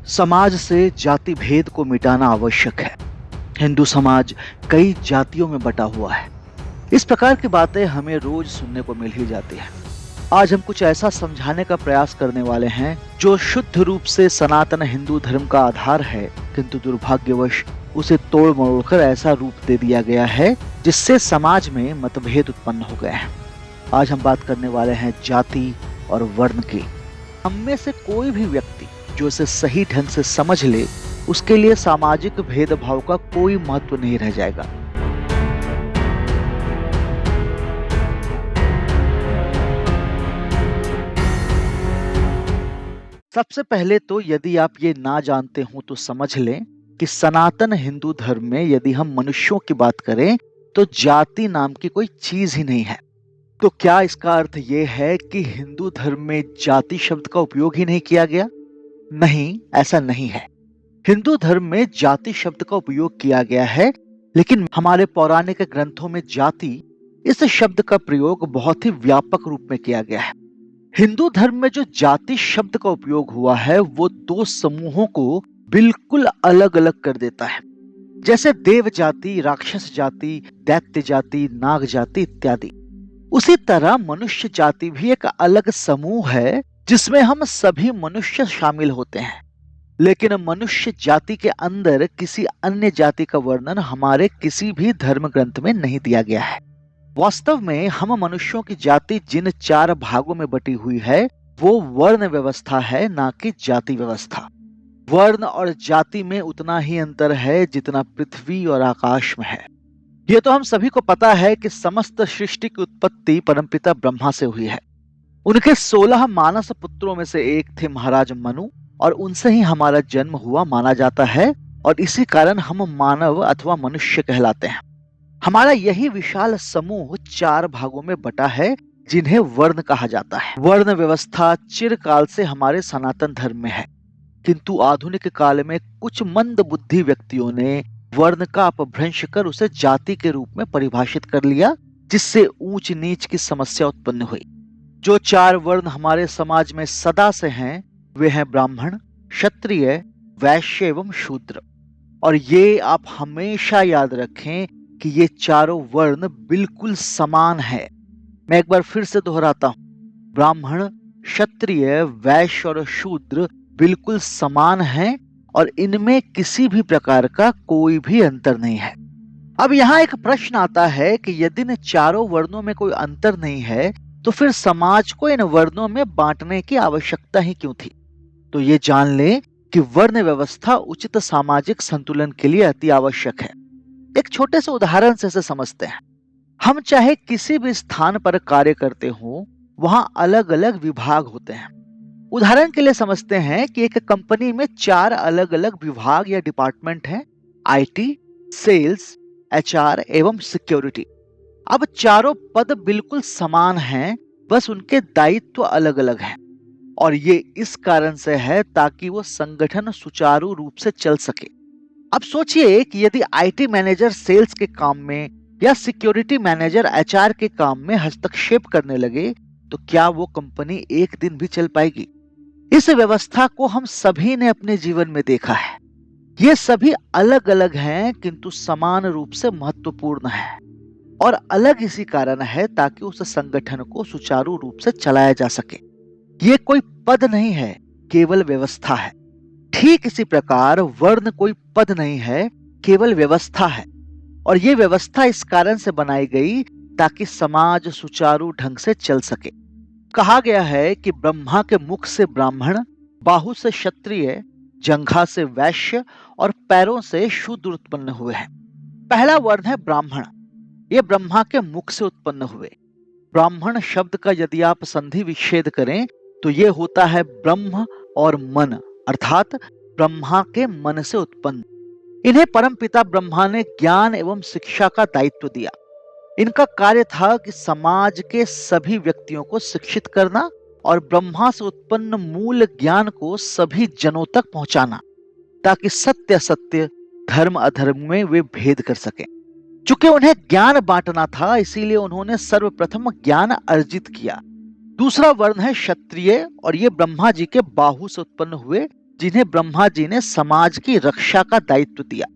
समाज से जाति भेद को मिटाना आवश्यक है। हिंदू समाज कई जातियों में बटा हुआ है। इस प्रकार की बातें हमें रोज सुनने को मिल ही जाती है। आज हम कुछ ऐसा समझाने का प्रयास करने वाले हैं जो शुद्ध रूप से सनातन हिंदू धर्म का आधार है, किंतु दुर्भाग्यवश उसे तोड़ मरोड़कर ऐसा रूप दे दिया गया है जिससे समाज में मतभेद उत्पन्न हो गए हैं। आज हम बात करने वाले हैं जाति और वर्ण की। हम में से कोई भी व्यक्ति जो इसे सही ढंग से समझ ले, उसके लिए सामाजिक भेदभाव का कोई महत्व नहीं रह जाएगा। सबसे पहले तो यदि आप ये ना जानते हो तो समझ लें कि सनातन हिंदू धर्म में यदि हम मनुष्यों की बात करें तो जाति नाम की कोई चीज ही नहीं है। तो क्या इसका अर्थ ये है कि हिंदू धर्म में जाति शब्द का उपयोग ही नहीं किया गया? नहीं, ऐसा नहीं है। हिंदू धर्म में जाति शब्द का उपयोग किया गया है, लेकिन हमारे पौराणिक ग्रंथों में जाति इस शब्द का प्रयोग बहुत ही व्यापक रूप में किया गया है। हिंदू धर्म में जो जाति शब्द का उपयोग हुआ है वो दो समूहों को बिल्कुल अलग अलग कर देता है, जैसे देव जाति, राक्षस जाति, दैत्य जाति, नाग जाति इत्यादि। उसी तरह मनुष्य जाति भी एक अलग समूह है जिसमें हम सभी मनुष्य शामिल होते हैं, लेकिन मनुष्य जाति के अंदर किसी अन्य जाति का वर्णन हमारे किसी भी धर्म ग्रंथ में नहीं दिया गया है। वास्तव में हम मनुष्यों की जाति जिन चार भागों में बटी हुई है वो वर्ण व्यवस्था है, ना कि जाति व्यवस्था। वर्ण और जाति में उतना ही अंतर है जितना पृथ्वी और आकाश में है। यह तो हम सभी को पता है कि समस्त सृष्टि की उत्पत्ति परमपिता ब्रह्मा से हुई है। उनके 16 मानस पुत्रों में से एक थे महाराज मनु, और उनसे ही हमारा जन्म हुआ माना जाता है, और इसी कारण हम मानव अथवा मनुष्य कहलाते हैं। हमारा यही विशाल समूह चार भागों में बटा है जिन्हें वर्ण कहा जाता है। वर्ण व्यवस्था चिरकाल से हमारे सनातन धर्म में है, किंतु आधुनिक काल में कुछ मंद बुद्धि व्यक्तियों ने वर्ण का अपभ्रंश कर उसे जाति के रूप में परिभाषित कर लिया, जिससे ऊंच नीच की समस्या उत्पन्न हुई। जो चार वर्ण हमारे समाज में सदा से हैं वे हैं ब्राह्मण, क्षत्रिय, वैश्य एवं शूद्र। और ये आप हमेशा याद रखें कि ये चारों वर्ण बिल्कुल समान है। मैं एक बार फिर से दोहराता हूं, ब्राह्मण, क्षत्रिय, वैश्य और शूद्र बिल्कुल समान हैं और इनमें किसी भी प्रकार का कोई भी अंतर नहीं है। अब यहाँ एक प्रश्न आता है कि यदि इन चारों वर्णों में कोई अंतर नहीं है तो फिर समाज को इन वर्णों में बांटने की आवश्यकता ही क्यों थी? तो ये जान लें कि वर्ण व्यवस्था उचित सामाजिक संतुलन के लिए अति आवश्यक है। एक छोटे से उदाहरण से इसे समझते हैं। हम चाहे किसी भी स्थान पर कार्य करते हो, वहां अलग अलग विभाग होते हैं। उदाहरण के लिए समझते हैं कि एक कंपनी में चार अलग अलग विभाग या डिपार्टमेंट हैं: आईटी, सेल्स, एचआर एवं सिक्योरिटी। अब चारों पद बिल्कुल समान हैं, बस उनके दायित्व अलग अलग हैं, और ये इस कारण से है ताकि वो संगठन सुचारू रूप से चल सके। अब सोचिए कि यदि आईटी मैनेजर सेल्स के काम में या सिक्योरिटी मैनेजर एचआर के काम में हस्तक्षेप करने लगे तो क्या वो कंपनी एक दिन भी चल पाएगी? इस व्यवस्था को हम सभी ने अपने जीवन में देखा है। ये सभी अलग अलग हैं किंतु समान रूप से महत्वपूर्ण है, और अलग इसी कारण है ताकि उस संगठन को सुचारू रूप से चलाया जा सके। ये कोई पद नहीं है, केवल व्यवस्था है। ठीक इसी प्रकार वर्ण कोई पद नहीं है, केवल व्यवस्था है, और ये व्यवस्था इस कारण से बनाई गई ताकि समाज सुचारू ढंग से चल सके। कहा गया है कि ब्रह्मा के मुख से ब्राह्मण, बाहु से क्षत्रिय, जंघा से वैश्य और पैरों से शूद्र उत्पन्न हुए हैं। पहला वर्ण है ब्राह्मण। ये ब्रह्मा के मुख से उत्पन्न हुए। ब्राह्मण शब्द का यदि आप संधि विच्छेद करें तो ये होता है ब्रह्म और मन, अर्थात ब्रह्मा के मन से उत्पन्न। इन्हें परमपिता ब्रह्मा ने ज्ञान एवं शिक्षा का दायित्व दिया। इनका कार्य था कि समाज के सभी व्यक्तियों को शिक्षित करना और ब्रह्मा से उत्पन्न मूल ज्ञान को सभी जनों तक पहुंचाना, ताकि सत्य असत्य, धर्म अधर्म में वे भेद कर सकें। चूंकि उन्हें ज्ञान बांटना था, इसीलिए उन्होंने सर्वप्रथम ज्ञान अर्जित किया। दूसरा वर्ण है क्षत्रिय, और ये ब्रह्मा जी के बाहु से उत्पन्न हुए, जिन्हें ब्रह्मा जी ने समाज की रक्षा का दायित्व दिया।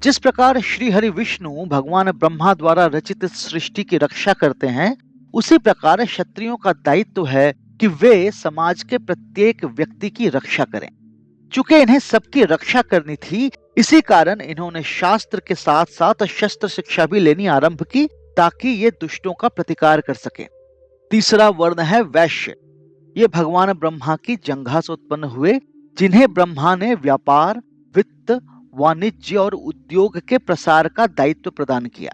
जिस प्रकार श्री हरि विष्णु भगवान ब्रह्मा द्वारा रचित सृष्टि की रक्षा करते हैं, उसी प्रकार क्षत्रियों का दायित्व है कि वे समाज के प्रत्येक व्यक्ति की रक्षा करें। चूंकि इन्हें सबकी रक्षा करनी थी, इसी कारण इन्होंने शास्त्र के साथ साथ शस्त्र शिक्षा भी लेनी आरंभ की, ताकि ये दुष्टों का प्रतिकार कर सके। तीसरा वर्ण है वैश्य। ये भगवान ब्रह्मा की जंघा से उत्पन्न हुए, जिन्हें ब्रह्मा ने व्यापार, वित्त, वाणिज्य और उद्योग के प्रसार का दायित्व प्रदान किया।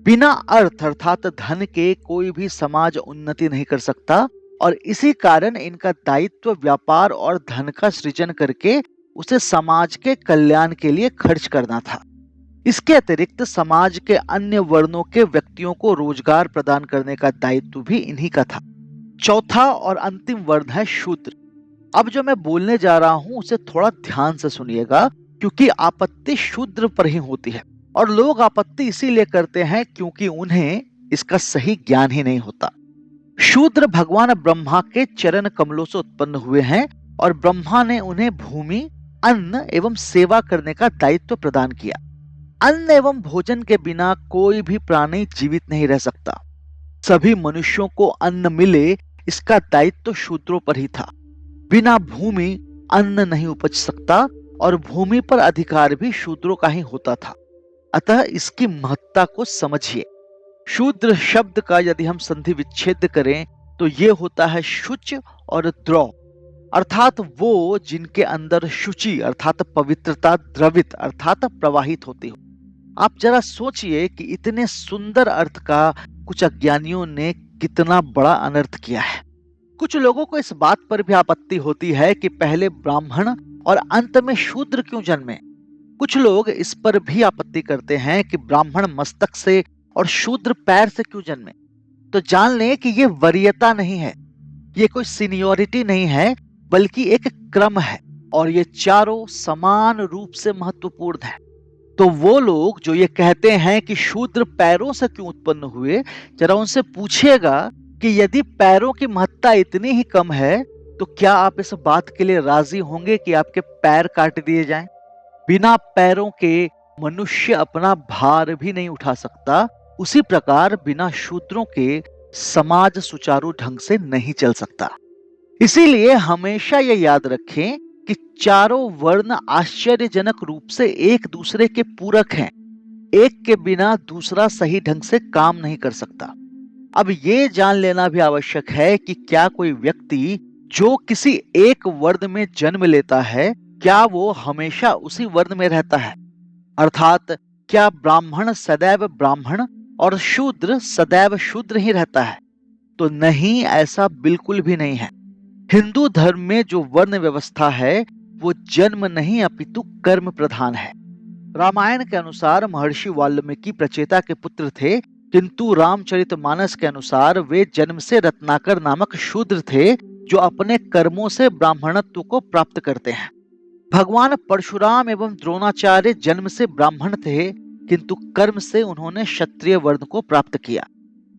बिना अर्थ अर्थात धन के कोई भी समाज उन्नति नहीं कर सकता, और इसी कारण इनका दायित्व व्यापार और धन का सृजन करके उसे समाज के कल्याण के लिए खर्च करना था। इसके अतिरिक्त समाज के अन्य वर्णों के व्यक्तियों को रोजगार प्रदान करने का दायित्व भी इन्हीं का था। चौथा और अंतिम वर्ण है शूद्र। अब जो मैं बोलने जा रहा हूं उसे थोड़ा ध्यान से सुनिएगा, क्योंकि आपत्ति शूद्र पर ही होती है, और लोग आपत्ति इसीलिए करते हैं क्योंकि उन्हें इसका सही ज्ञान ही नहीं होता। शूद्र भगवान ब्रह्मा के चरण कमलों से उत्पन्न हुए हैं, और ब्रह्मा ने उन्हें भूमि, अन्न एवं सेवा करने का दायित्व प्रदान किया। अन्न एवं भोजन के बिना कोई भी प्राणी जीवित नहीं रह सकता। सभी मनुष्यों को अन्न मिले, इसका दायित्व शूद्रों पर ही था। बिना भूमि अन्न नहीं उपज सकता, और भूमि पर अधिकार भी शूद्रों का ही होता था। अतः इसकी महत्ता को समझिए। शूद्र शब्द का यदि हम संधि विच्छेद करें तो ये होता है शुच और द्रव, अर्थात वो जिनके अंदर शुचि अर्थात पवित्रता द्रवित अर्थात प्रवाहित होती हो। आप जरा सोचिए कि इतने सुंदर अर्थ का कुछ अज्ञानियों ने कितना बड़ा अनर्थ किया है। कुछ लोगों को इस बात पर भी आपत्ति होती है कि पहले ब्राह्मण और अंत में शूद्र क्यों जन्मे। कुछ लोग इस पर भी आपत्ति करते हैं कि ब्राह्मण मस्तक से और शूद्र पैर से क्यों जन्मे। तो जान लें कि ये वरीयता नहीं है, ये कोई सीनियोरिटी नहीं है, बल्कि एक क्रम है, और ये चारों समान रूप से महत्वपूर्ण है। तो वो लोग जो ये कहते हैं कि शूद्र पैरों से क्यों उत्पन्न हुए, जरा उनसे पूछिएगा कि यदि पैरों की महत्ता इतनी ही कम है, तो क्या आप इस बात के लिए राजी होंगे कि आपके पैर काट दिए जाएं? बिना पैरों के मनुष्य अपना भार भी नहीं उठा सकता, उसी प्रकार बिना शूद्रों के समाज सुचारू ढंग से नहीं चल सकता। इसीलिए हमेशा ये याद रखें कि चारों वर्ण आश्चर्यजनक रूप से एक दूसरे के पूरक हैं। एक के बिना दूसरा सही ढंग से काम नहीं कर सकता। अब ये जान लेना भी आवश्यक है कि क्या कोई व्यक्ति जो किसी एक वर्ण में जन्म लेता है, क्या वो हमेशा उसी वर्ण में रहता है? अर्थात क्या ब्राह्मण सदैव ब्राह्मण और शूद्र सदैव शूद्र ही रहता है? तो नहीं, ऐसा बिल्कुल भी नहीं है। हिंदू धर्म में जो वर्ण व्यवस्था है वो जन्म नहीं अपितु कर्म प्रधान है। रामायण के अनुसार महर्षि वाल्मीकि प्रचेता के पुत्र थे, किंतु रामचरितमानस के अनुसार वे जन्म से रत्नाकर नामक शूद्र थे, जो अपने कर्मों से ब्राह्मणत्व को प्राप्त करते हैं। भगवान परशुराम एवं द्रोणाचार्य जन्म से ब्राह्मण थे, किंतु कर्म से उन्होंने क्षत्रिय वर्ण को प्राप्त किया।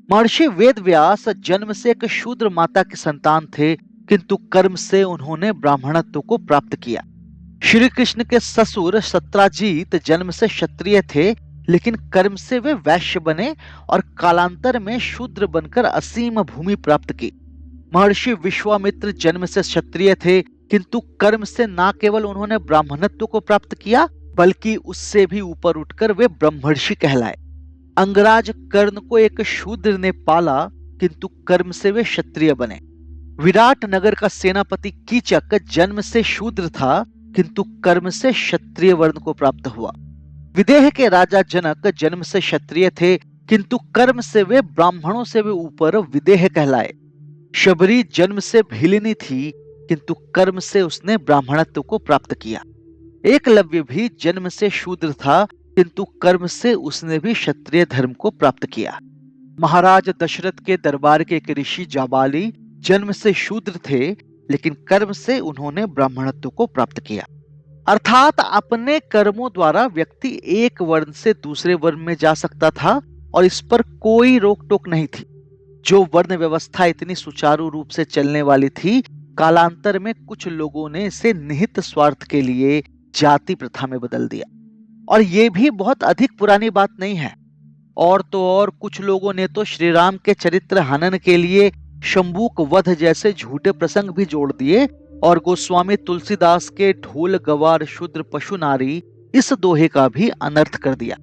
महर्षि वेदव्यास जन्म से एक शूद्र माता के संतान थे, किंतु कर्म से उन्होंने ब्राह्मणत्व को प्राप्त किया। श्री कृष्ण के ससुर सत्राजीत जन्म से क्षत्रिय थे, लेकिन कर्म से वे वैश्य बने और कालांतर में शूद्र बनकर असीम भूमि प्राप्त की। महर्षि विश्वामित्र जन्म से क्षत्रिय थे, किंतु कर्म से न केवल उन्होंने ब्राह्मणत्व को प्राप्त किया, बल्कि उससे भी ऊपर उठकर वे ब्रह्मर्षि कहलाए। अंगराज कर्ण को एक शूद्र ने पाला, किंतु कर्म से वे क्षत्रिय बने। विराट नगर का सेनापति कीचक जन्म से शूद्र था, किंतु कर्म से क्षत्रिय वर्ण को प्राप्त हुआ। विदेह के राजा जनक जन्म से क्षत्रिय थे, किंतु कर्म से वे ब्राह्मणों से भी ऊपर विदेह कहलाए। शबरी जन्म से भिलिनी थी, किंतु कर्म से उसने ब्राह्मणत्व को प्राप्त किया। एकलव्य भी जन्म से शूद्र था, किंतु कर्म से उसने भी क्षत्रिय धर्म को प्राप्त किया। महाराज दशरथ के दरबार के एक ऋषि जाबाली जन्म से शूद्र थे, लेकिन कर्म से उन्होंने ब्राह्मणत्व को प्राप्त किया। अर्थात अपने कर्मों द्वारा व्यक्ति एक वर्ण से दूसरे वर्ण में जा सकता था, और इस पर कोई रोक टोक नहीं थी। जो वर्ण व्यवस्था इतनी सुचारू रूप से चलने वाली थी, कालांतर में कुछ लोगों ने इसे निहित स्वार्थ के लिए जाति प्रथा में बदल दिया। और ये भी बहुत अधिक पुरानी बात नहीं है। और तो और कुछ लोगों ने तो श्री राम के चरित्र हनन के लिए शंबूक वध जैसे झूठे प्रसंग भी जोड़ दिए और गोस्वामी तुलसीदास के ढोल गवार शूद्र पशु नारी इस दोहे का भी अनर्थ कर दिया।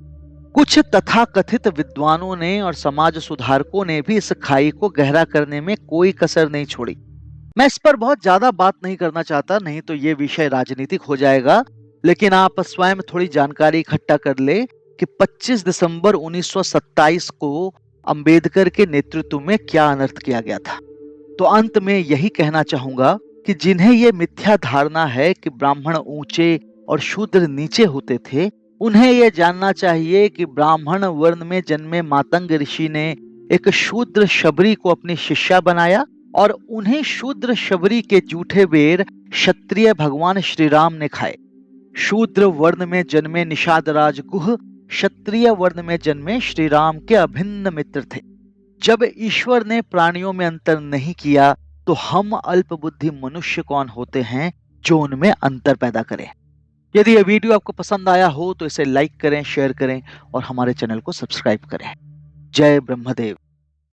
कुछ तथाकथित विद्वानों ने और समाज सुधारकों ने भी इस खाई को गहरा करने में कोई कसर नहीं छोड़ी। मैं इस पर बहुत ज्यादा बात नहीं करना चाहता, नहीं तो ये विषय राजनीतिक हो जाएगा, लेकिन आप स्वयं थोड़ी जानकारी इकट्ठा कर ले कि 25 दिसंबर 1927 को अंबेडकर के नेतृत्व में क्या अनर्थ किया गया था। तो अंत में यही कहना चाहूंगा कि जिन्हें यह मिथ्या धारणा है कि ब्राह्मण ऊंचे और शूद्र नीचे होते थे, उन्हें यह जानना चाहिए कि ब्राह्मण वर्ण में जन्मे मातंग ऋषि ने एक शूद्र शबरी को अपनी शिष्या बनाया और उन्हें शूद्र शबरी के जूठे बेर क्षत्रिय भगवान श्री राम ने खाए। शूद्र वर्ण में जन्मे निषाद राज गुह क्षत्रिय वर्ण में जन्मे श्री राम के अभिन्न मित्र थे। जब ईश्वर ने प्राणियों में अंतर नहीं किया तो हम अल्पबुद्धि मनुष्य कौन होते हैं जो उनमें अंतर पैदा करें। यदि यह वीडियो आपको पसंद आया हो तो इसे लाइक करें, शेयर करें और हमारे चैनल को सब्सक्राइब करें। जय ब्रह्मदेव।